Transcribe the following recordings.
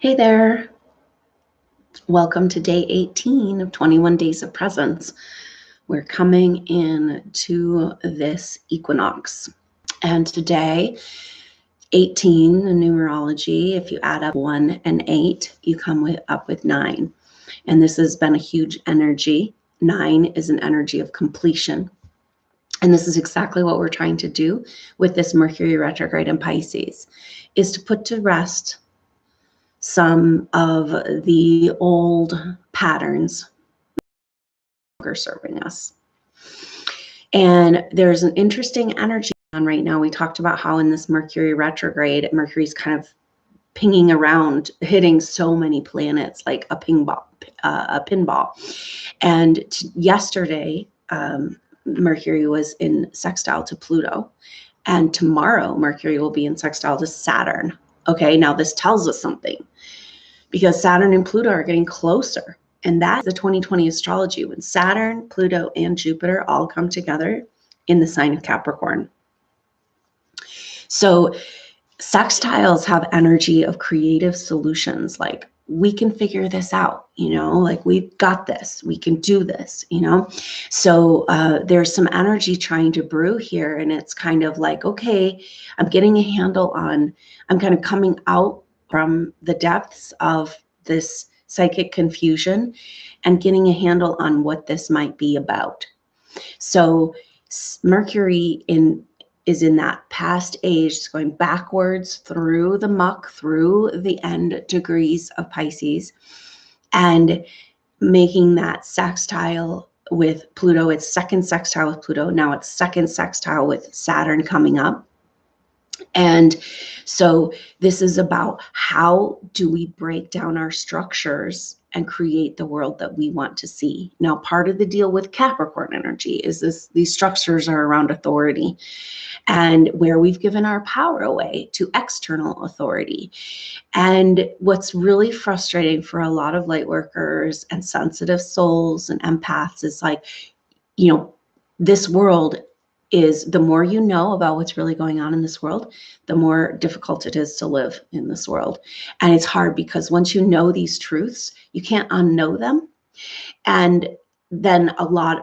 Hey there. Welcome to day 18 of 21 Days of Presence. We're coming in to this equinox. And today, 18 in numerology, if you add up 1 and 8, you come up with 9. And this has been a huge energy. 9 is an energy of completion. And this is exactly what we're trying to do with this Mercury retrograde in Pisces, is to put to rest some of the old patterns are serving us. And there's an interesting energy on right now. We talked about how in this Mercury retrograde, Mercury's kind of pinging around, hitting so many planets like a pinball. And yesterday, Mercury was in sextile to Pluto. And tomorrow, Mercury will be in sextile to Saturn. Okay, now this tells us something, because Saturn and Pluto are getting closer. And that's the 2020 astrology, when Saturn, Pluto, and Jupiter all come together in the sign of Capricorn. So sextiles have energy of creative solutions, like we can figure this out, like we've got this, we can do this, So there's some energy trying to brew here, and it's kind of like, okay, I'm getting a handle on, I'm kind of coming out from the depths of this psychic confusion and getting a handle on what this might be about. So Mercury is in that past age, it's going backwards through the muck, through the end degrees of Pisces, and making that sextile with Pluto. It's second sextile with Pluto. Now it's second sextile with Saturn coming up. And so this is about, how do we break down our structures and create the world that we want to see? Now, part of the deal with Capricorn energy is these structures are around authority, and where we've given our power away to external authority. And what's really frustrating for a lot of light workers and sensitive souls and empaths is like, this world is, the more you know about what's really going on in this world, the more difficult it is to live in this world. And it's hard because once you know these truths, you can't unknow them. And then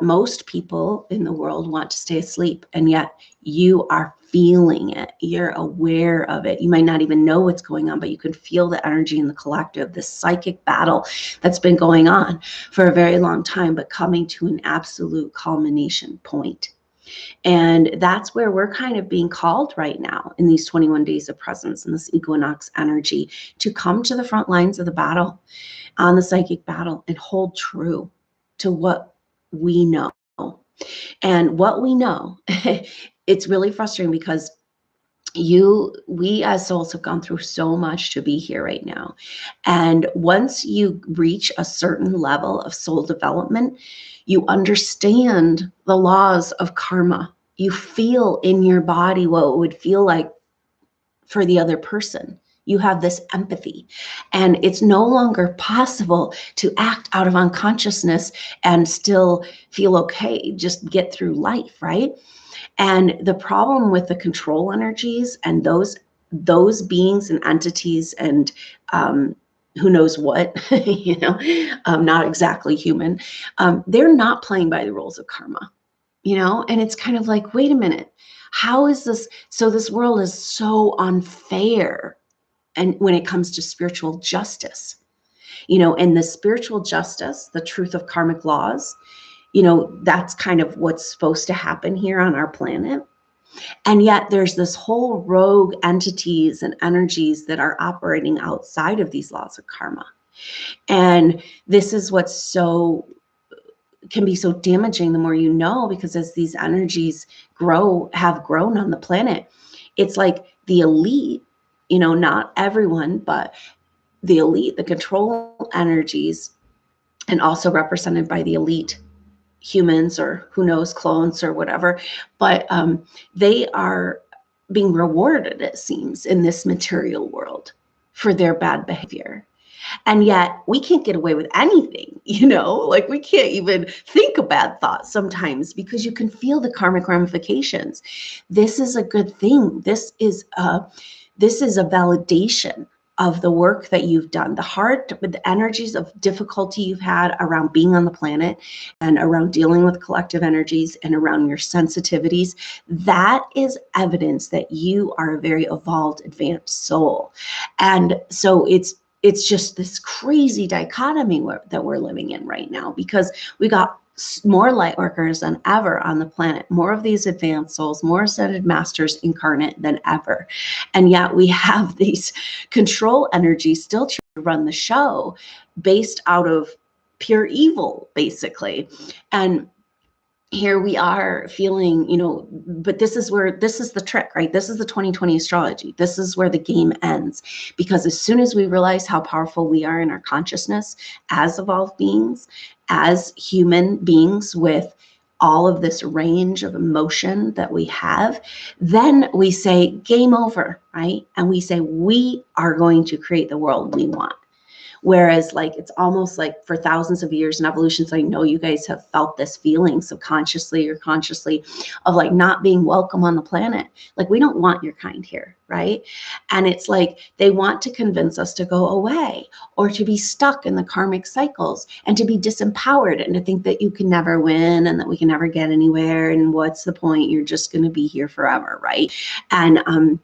most people in the world want to stay asleep, and yet you are feeling it. You're aware of it. You might not even know what's going on, but you can feel the energy in the collective, this psychic battle that's been going on for a very long time, but coming to an absolute culmination point. And that's where we're kind of being called right now in these 21 days of presence and this equinox energy, to come to the front lines of the battle, on the psychic battle, and hold true to what we know. And what we know, it's really frustrating because we as souls have gone through so much to be here right now. And once you reach a certain level of soul development, you understand the laws of karma. You feel in your body what it would feel like for the other person. You have this empathy, and it's no longer possible to act out of unconsciousness and still feel okay, just get through life, right? And the problem with the control energies and those beings and entities and who knows what, not exactly human, they're not playing by the rules of karma, and it's kind of like, wait a minute, how is this? So this world is so unfair. And when it comes to spiritual justice, and the spiritual justice, the truth of karmic laws, that's kind of what's supposed to happen here on our planet. And yet there's this whole rogue entities and energies that are operating outside of these laws of karma. And this is what's can be so damaging the more you know, because as these energies have grown on the planet, it's like the elite, not everyone, but the elite, the control energies, and also represented by the elite humans, or who knows, clones or whatever, but they are being rewarded, it seems, in this material world for their bad behavior. And yet we can't get away with anything, like we can't even think a bad thought sometimes, because you can feel the karmic ramifications. This is a good thing. This is a validation of the work that you've done, the energies of difficulty you've had around being on the planet and around dealing with collective energies and around your sensitivities, that is evidence that you are a very evolved, advanced soul. And so it's just this crazy dichotomy that we're living in right now, because we got more light workers than ever on the planet, more of these advanced souls, more ascended masters incarnate than ever. And yet we have these control energies still trying to run the show based out of pure evil, basically. And here we are feeling, but this is the trick, right? This is the 2020 astrology. This is where the game ends. Because as soon as we realize how powerful we are in our consciousness as evolved beings, as human beings with all of this range of emotion that we have, then we say game over, right? And we say we are going to create the world we want. Whereas like, it's almost like for thousands of years in evolution, so I know you guys have felt this feeling subconsciously or consciously of like not being welcome on the planet. Like, we don't want your kind here, right? And it's like they want to convince us to go away or to be stuck in the karmic cycles and to be disempowered and to think that you can never win and that we can never get anywhere. And what's the point? You're just going to be here forever, right? And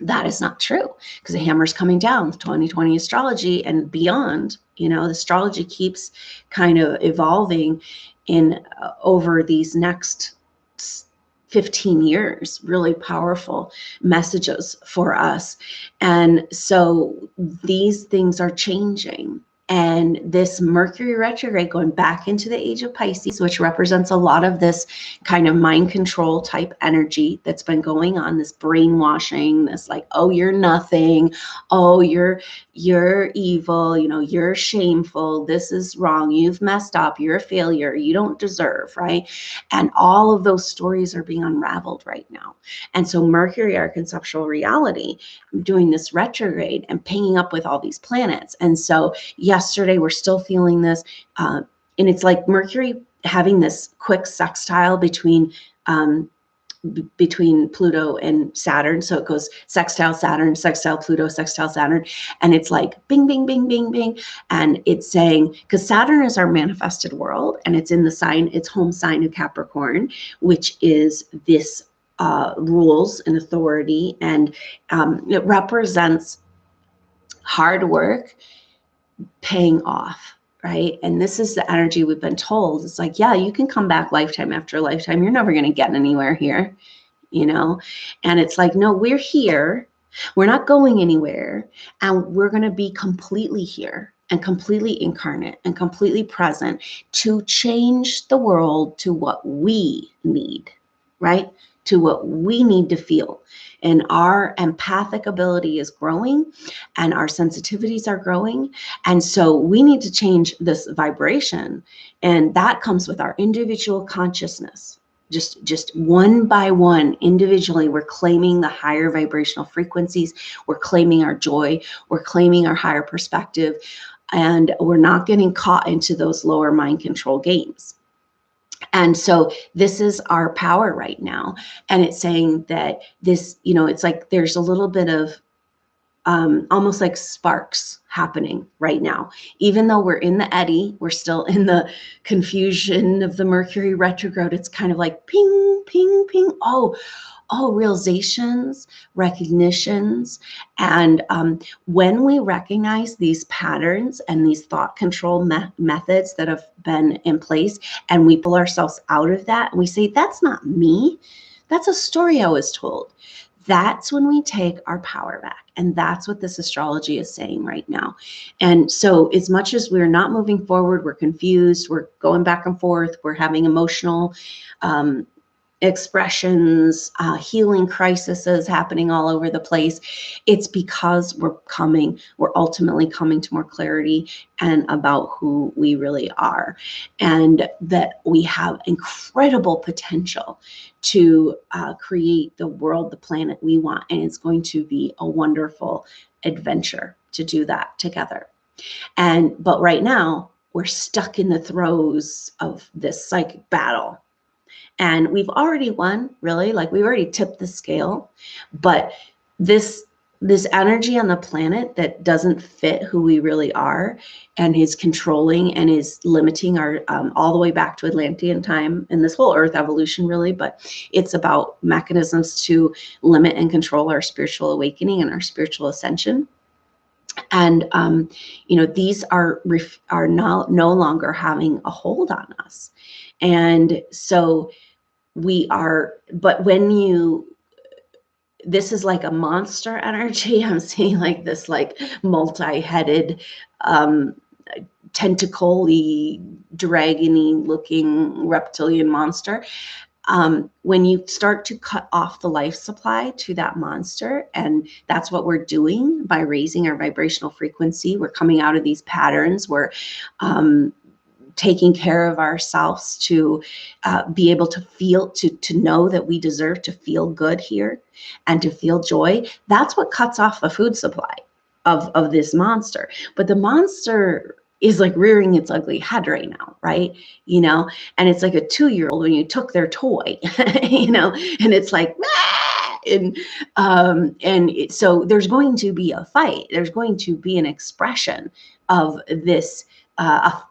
that is not true, because the hammer's coming down, 2020 astrology and beyond. The astrology keeps kind of evolving in over these next 15 years, really powerful messages for us. And so these things are changing. And this Mercury retrograde going back into the age of Pisces, which represents a lot of this kind of mind control type energy that's been going on, this brainwashing, this like, oh, you're nothing. Oh, you're evil. You're shameful. This is wrong. You've messed up. You're a failure. You don't deserve, right? And all of those stories are being unraveled right now. And so Mercury, our conceptual reality, doing this retrograde and pinging up with all these planets. And so yesterday we're still feeling this, and it's like Mercury having this quick sextile between Pluto and Saturn. So it goes sextile Saturn, sextile Pluto, sextile Saturn. And it's like bing, bing, bing, bing, bing. And it's saying, because Saturn is our manifested world, and it's in the sign, its home sign of Capricorn, which is this rules and authority. And it represents hard work paying off, right? And this is the energy we've been told. It's like, yeah, you can come back lifetime after lifetime. You're never going to get anywhere here, And it's like, no, we're here. We're not going anywhere. And we're going to be completely here and completely incarnate and completely present to change the world to what we need, right? To what we need to feel. And our empathic ability is growing and our sensitivities are growing. And so we need to change this vibration. And that comes with our individual consciousness. Just one by one, individually, we're claiming the higher vibrational frequencies. We're claiming our joy. We're claiming our higher perspective. And we're not getting caught into those lower mind control games. And so this is our power right now. And it's saying that this, it's like there's a little bit of almost like sparks happening right now. Even though we're in the eddy, we're still in the confusion of the Mercury retrograde. It's kind of like ping, ping, ping. Oh, realizations, recognitions. And when we recognize these patterns and these thought control methods that have been in place, and we pull ourselves out of that, and we say, that's not me. That's a story I was told. That's when we take our power back. And that's what this astrology is saying right now. And so as much as we're not moving forward, we're confused, we're going back and forth, we're having emotional expressions, healing crises happening all over the place. It's because we're ultimately coming to more clarity and about who we really are, and that we have incredible potential to create the world, the planet we want. And it's going to be a wonderful adventure to do that together. But right now we're stuck in the throes of this psychic battle. And we've already won, really, like we've already tipped the scale, but this this energy on the planet that doesn't fit who we really are and is controlling and is limiting our all the way back to Atlantean time and this whole earth evolution really, but it's about mechanisms to limit and control our spiritual awakening and our spiritual ascension. And these are now no longer having a hold on us. And so we are, but when you, this is like a monster energy. I'm seeing like this like multi-headed, tentacle-y, dragony looking reptilian monster. When you start to cut off the life supply to that monster, and that's what we're doing by raising our vibrational frequency, we're coming out of these patterns, we're taking care of ourselves to be able to feel, to know that we deserve to feel good here and to feel joy. That's what cuts off the food supply of this monster. But the monster is like rearing its ugly head right now, right? And it's like a 2-year-old when you took their toy, and it's like, ah! So there's going to be a fight. There's going to be an expression of this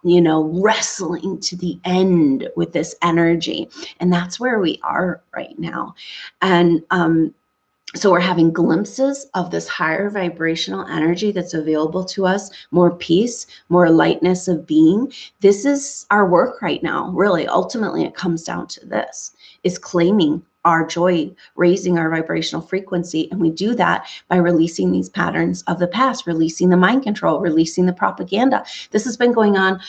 wrestling to the end with this energy. And that's where we are right now. And so we're having glimpses of this higher vibrational energy that's available to us, more peace, more lightness of being. This is our work right now. Really, ultimately, it comes down to this, is claiming our joy, raising our vibrational frequency. And we do that by releasing these patterns of the past, releasing the mind control, releasing the propaganda. This has been going on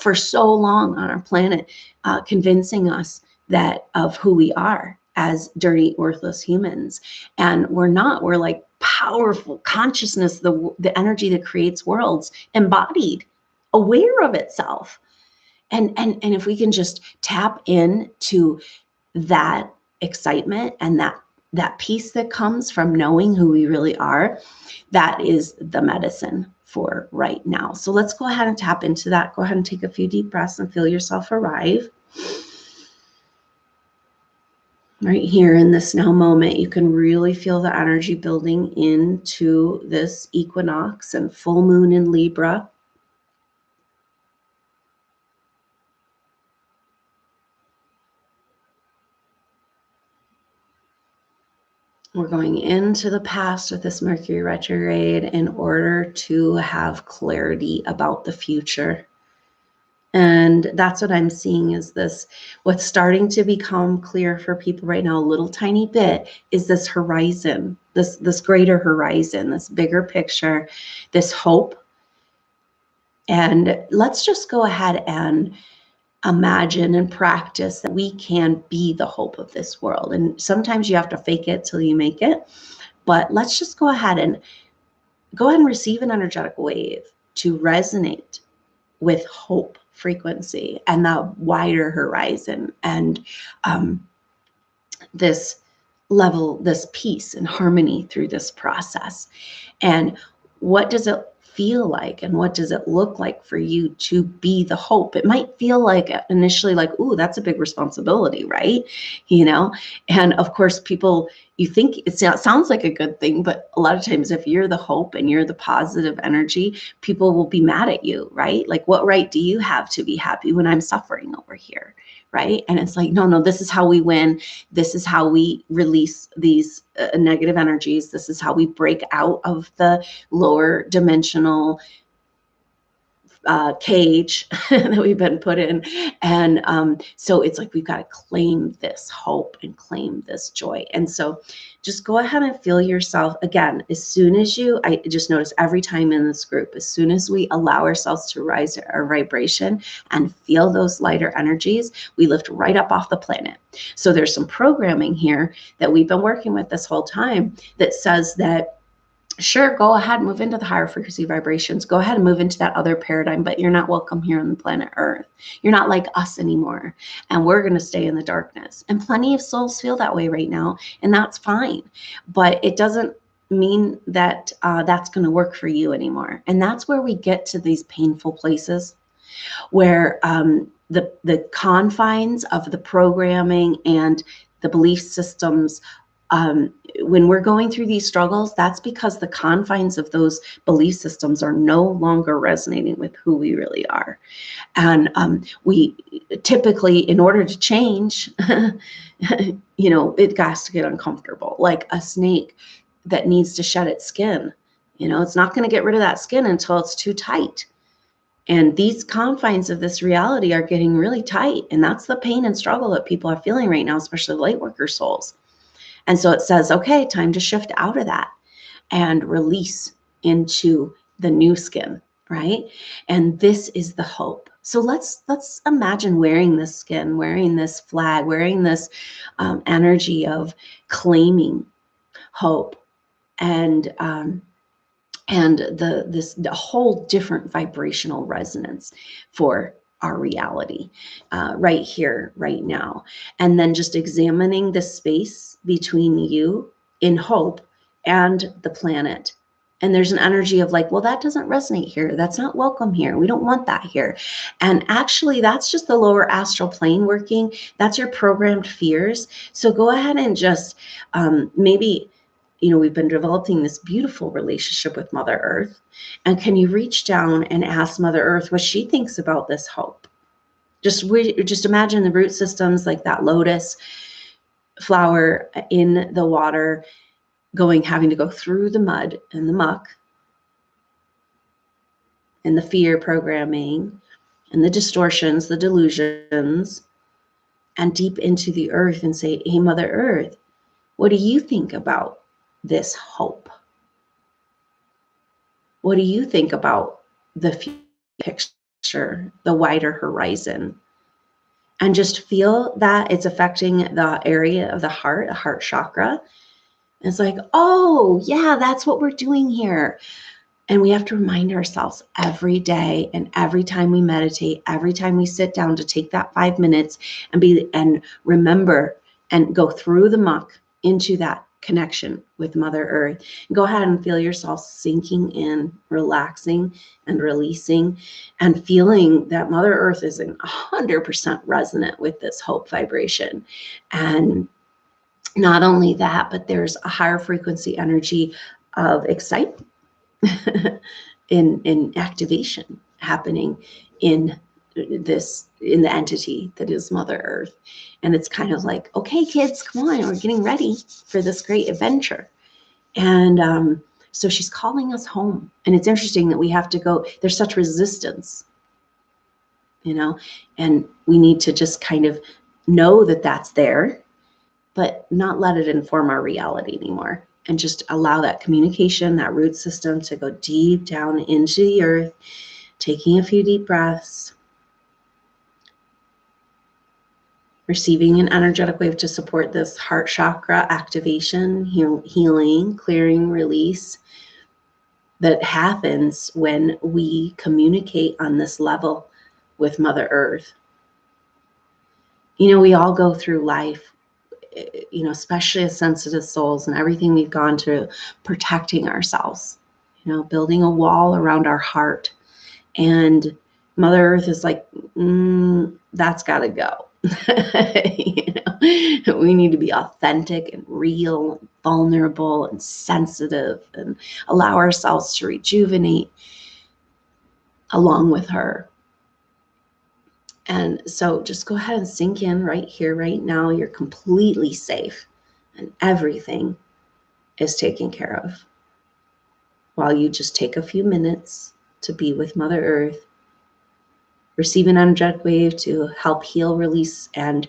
for so long on our planet, convincing us that of who we are as dirty, worthless humans. And we're not. We're like powerful consciousness, the energy that creates worlds, embodied, aware of itself. And if we can just tap into that excitement and that peace that comes from knowing who we really are, that is the medicine for right now. So let's go ahead and tap into that. Go ahead and take a few deep breaths and feel yourself arrive. Right here in this now moment, you can really feel the energy building into this equinox and full moon in Libra. We're going into the past with this Mercury retrograde in order to have clarity about the future. And that's what I'm seeing is this, what's starting to become clear for people right now, a little tiny bit, is this horizon, this greater horizon, this bigger picture, this hope. And let's just go ahead and imagine and practice that we can be the hope of this world. And sometimes you have to fake it till you make it. But let's just go ahead and receive an energetic wave to resonate with hope frequency and the wider horizon and this level, this peace and harmony through this process. And what does it feel like and what does it look like for you to be the hope? It might feel like initially like, ooh, that's a big responsibility, right? And of course people, you think it sounds like a good thing, but a lot of times if you're the hope and you're the positive energy, people will be mad at you, right? Like, what right do you have to be happy when I'm suffering over here, right? And it's like, no, this is how we win. This is how we release these negative energies. This is how we break out of the lower dimensional cage that we've been put in. And so it's like, we've got to claim this hope and claim this joy. And so just go ahead and feel yourself again. As soon as I just notice every time in this group, as soon as we allow ourselves to rise our vibration and feel those lighter energies, we lift right up off the planet. So there's some programming here that we've been working with this whole time that says that, sure, go ahead and move into the higher frequency vibrations. Go ahead and move into that other paradigm, but you're not welcome here on the planet Earth. You're not like us anymore. And we're going to stay in the darkness. And plenty of souls feel that way right now. And that's fine. But it doesn't mean that that's going to work for you anymore. And that's where we get to these painful places where the confines of the programming and the belief systems When we're going through these struggles, that's because the confines of those belief systems are no longer resonating with who we really are. And we typically, in order to change, it has to get uncomfortable, like a snake that needs to shed its skin. It's not going to get rid of that skin until it's too tight. And these confines of this reality are getting really tight. And that's the pain and struggle that people are feeling right now, especially light worker souls. And so it says, okay, time to shift out of that and release into the new skin, right? And this is the hope. So let's imagine wearing this skin, wearing this flag, wearing this energy of claiming hope and the whole different vibrational resonance for our reality right here, right now. And then just examining the space between you in hope and the planet. And there's an energy of like, well, that doesn't resonate here. That's not welcome here. We don't want that here. And actually, that's just the lower astral plane working. That's your programmed fears. So go ahead and just maybe, we've been developing this beautiful relationship with Mother Earth. And can you reach down and ask Mother Earth what she thinks about this hope? Just imagine the root systems like that lotus flower in the water, having to go through the mud and the muck and the fear programming and the distortions, the delusions, and deep into the earth and say, hey, Mother Earth, what do you think about this hope? What do you think about the picture, the wider horizon? And just feel that it's affecting the area of the heart, a heart chakra. And it's like, oh, yeah, that's what we're doing here. And we have to remind ourselves every day and every time we meditate, every time we sit down to take that 5 minutes and remember and go through the muck into that connection with Mother Earth. Go ahead and feel yourself sinking in, relaxing and releasing, and feeling that Mother Earth is 100% resonant with this hope vibration. And not only that, but there's a higher frequency energy of excitement in activation happening in the entity that is Mother Earth. And it's kind of like, okay, kids, come on, we're getting ready for this great adventure. And so she's calling us home. And it's interesting that we have to go, there's such resistance, and we need to just kind of know that that's there, but not let it inform our reality anymore. And just allow that communication, that root system to go deep down into the earth, taking a few deep breaths, receiving an energetic wave to support this heart chakra activation, healing, clearing, release that happens when we communicate on this level with Mother Earth. We all go through life, especially as sensitive souls and everything we've gone through, protecting ourselves, building a wall around our heart. And Mother Earth is like, that's got to go. We need to be authentic and real, and vulnerable and sensitive, and allow ourselves to rejuvenate along with her. And so just go ahead and sink in right here, right now. You're completely safe and everything is taken care of. While you just take a few minutes to be with Mother Earth, receive an energetic wave to help heal, release, and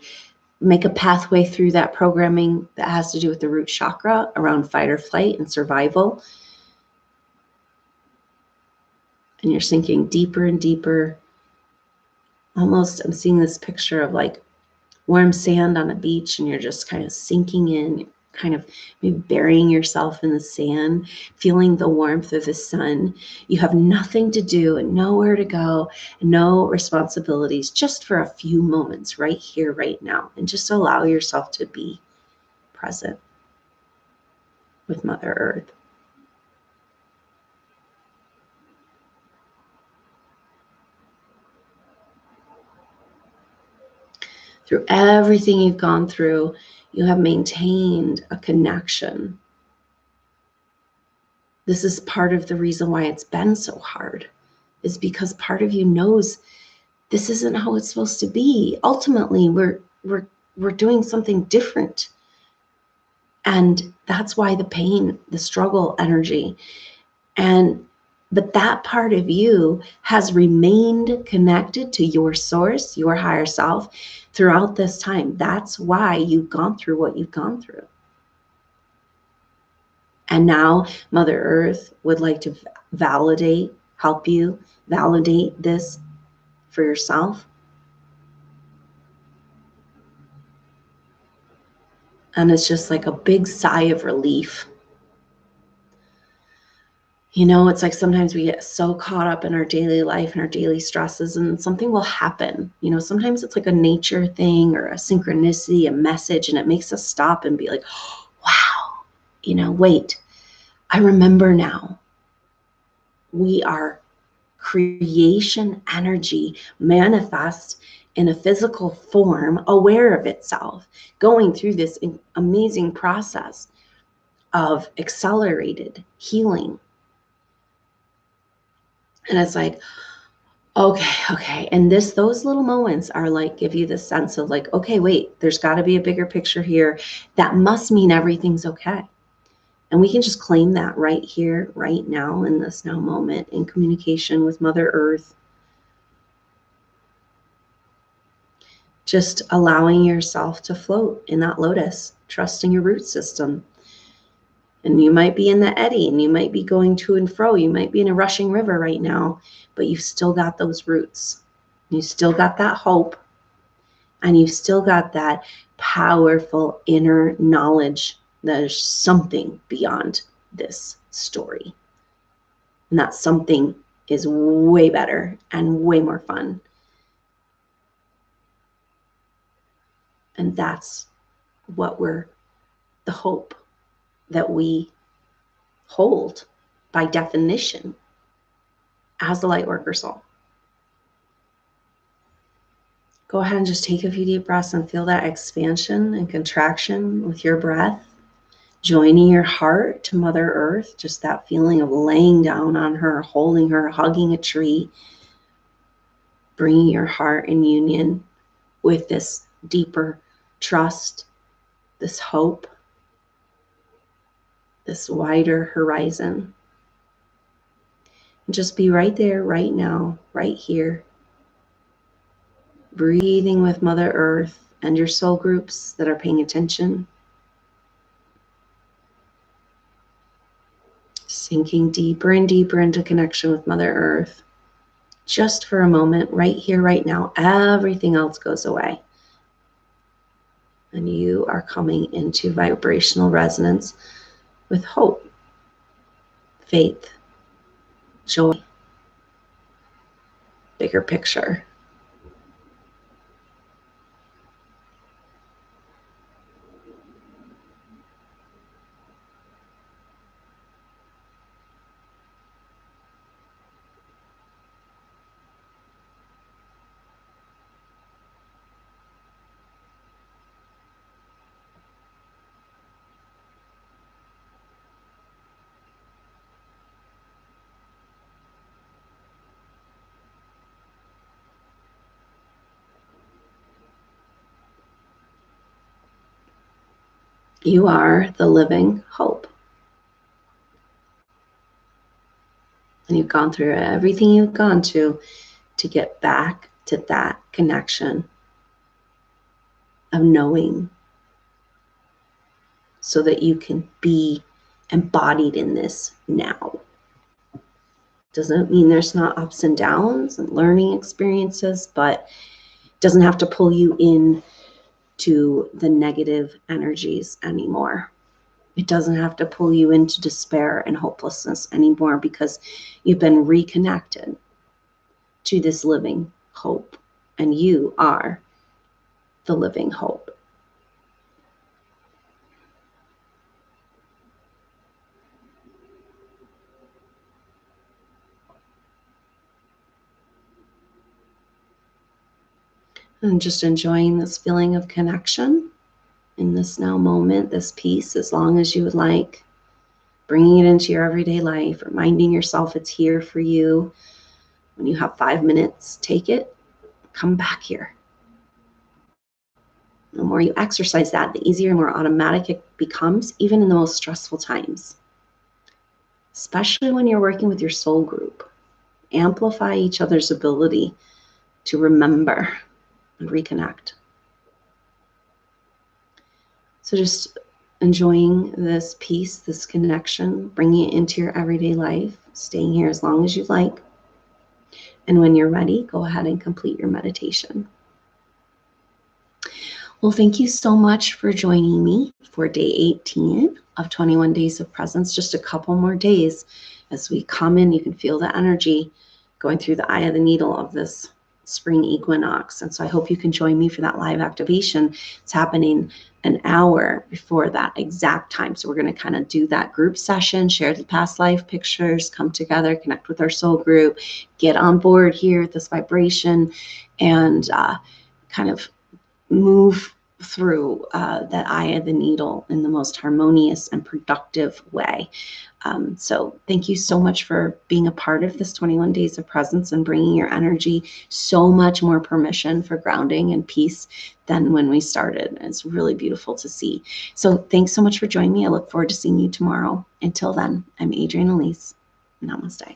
make a pathway through that programming that has to do with the root chakra around fight or flight and survival. And you're sinking deeper and deeper. Almost, I'm seeing this picture of like warm sand on a beach, and you're just kind of sinking in, kind of maybe burying yourself in the sand, feeling the warmth of the sun. You have nothing to do and nowhere to go, no responsibilities, just for a few moments right here, right now. And just allow yourself to be present with Mother Earth. Through everything you've gone through, You have maintained a connection. This is part of the reason why it's been so hard, is because part of you knows this isn't how it's supposed to be. Ultimately, we're doing something different. And that's why the pain, the struggle energy. But that part of you has remained connected to your source, your higher self, throughout this time. That's why you've gone through what you've gone through. And now Mother Earth would like to validate, help you validate this for yourself. And it's just like a big sigh of relief. You know, it's like sometimes we get so caught up in our daily life and our daily stresses, and something will happen. You know, sometimes it's like a nature thing or a synchronicity, a message, and it makes us stop and be like, wow, you know, wait, I remember now. We are creation energy manifest in a physical form, aware of itself, going through this amazing process of accelerated healing. And it's like, okay. And those little moments are like, give you this sense of like, okay, wait, there's got to be a bigger picture here. That must mean everything's okay. And we can just claim that right here, right now, in this now moment, in communication with Mother Earth. Just allowing yourself to float in that lotus, trusting your root system. And you might be in the eddy and you might be going to and fro. You might be in a rushing river right now, but you've still got those roots. You still got that hope. And you've still got that powerful inner knowledge that there's something beyond this story. And that something is way better and way more fun. And that's the hope that we hold by definition as the light worker soul. Go ahead and just take a few deep breaths and feel that expansion and contraction with your breath, joining your heart to Mother Earth, just that feeling of laying down on her, holding her, hugging a tree, bringing your heart in union with this deeper trust, this hope, this wider horizon. And just be right there, right now, right here, breathing with Mother Earth and your soul groups that are paying attention. Sinking deeper and deeper into connection with Mother Earth. Just for a moment, right here, right now, everything else goes away. And you are coming into vibrational resonance with hope, faith, joy, bigger picture. You are the living hope. And you've gone through everything you've gone to get back to that connection of knowing, so that you can be embodied in this now. Doesn't mean there's not ups and downs and learning experiences, but it doesn't have to pull you in to the negative energies anymore. It doesn't have to pull you into despair and hopelessness anymore, because you've been reconnected to this living hope, and you are the living hope. And just enjoying this feeling of connection in this now moment, this peace, as long as you would like, bringing it into your everyday life, reminding yourself it's here for you. When you have 5 minutes, take it, come back here. The more you exercise that, the easier and more automatic it becomes, even in the most stressful times. Especially when you're working with your soul group. Amplify each other's ability to remember and reconnect. So just enjoying this peace, this connection, bringing it into your everyday life, staying here as long as you like. And when you're ready, go ahead and complete your meditation. Well, thank you so much for joining me for day 18 of 21 Days of Presence. Just a couple more days as we come in. You can feel the energy going through the eye of the needle of this spring equinox. And so I hope you can join me for that live activation. It's happening an hour before that exact time. So we're going to kind of do that group session, share the past life pictures, come together, connect with our soul group, get on board here at this vibration, and kind of move through that eye of the needle in the most harmonious and productive way. So thank you so much for being a part of this 21 Days of Presence and bringing your energy so much more permission for grounding and peace than when we started. It's really beautiful to see. So thanks so much for joining me. I look forward to seeing you tomorrow. Until then, I'm Adrienne Elise. Namaste.